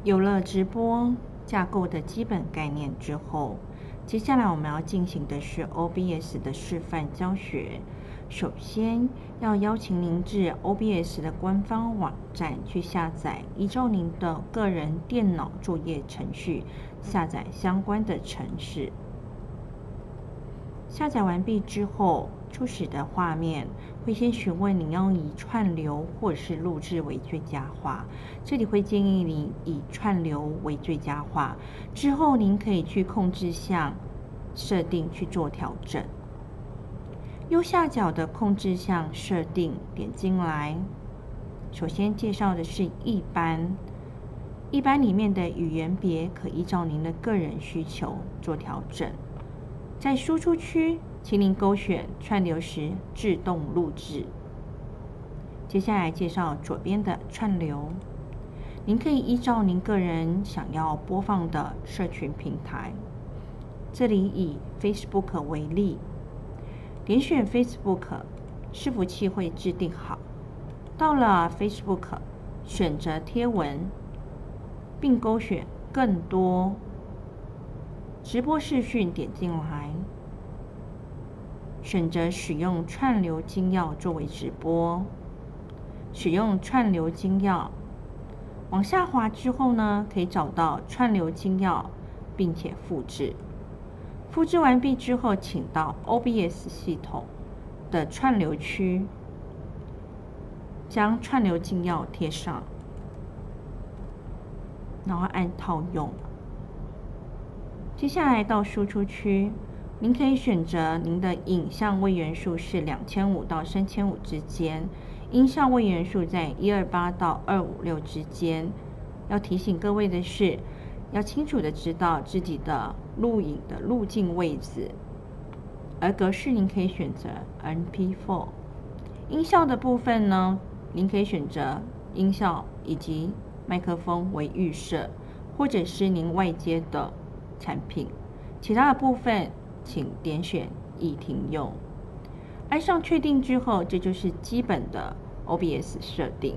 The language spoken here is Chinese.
有了直播架构的基本概念之后，接下来我们要进行的是 OBS 的示范教学。首先要邀请您至 OBS 的官方网站去下载，依照您的个人电脑作业程序下载相关的程式。下载完毕之后，初始的画面会先询问您要以串流或者是录制为最佳化，这里会建议您以串流为最佳化，之后您可以去控制项设定去做调整。右下角的控制项设定点进来，首先介绍的是一般，一般里面的语言别可依照您的个人需求做调整。在输出区，请您勾选串流时自动录制。接下来介绍左边的串流，您可以依照您个人想要播放的社群平台，这里以 Facebook 为例，点选 Facebook， 伺服器会制定好。到了 Facebook， 选择贴文，并勾选更多。直播视讯点进来，选择使用串流精要作为直播，使用串流精要，往下滑之后呢，可以找到串流精要，并且复制。复制完毕之后，请到 OBS 系统的串流区，将串流精要贴上，然后按套用。接下来到输出区，您可以选择您的影像位元数是2500到3500之间，音效位元数在128到256之间。要提醒各位的是，要清楚的知道自己的录影的路径位置，而格式您可以选择 MP4。音效的部分呢，您可以选择音效以及麦克风为预设，或者是您外接的产品，其他的部分请点选已停用。按上确定之后，这就是基本的 OBS 设定。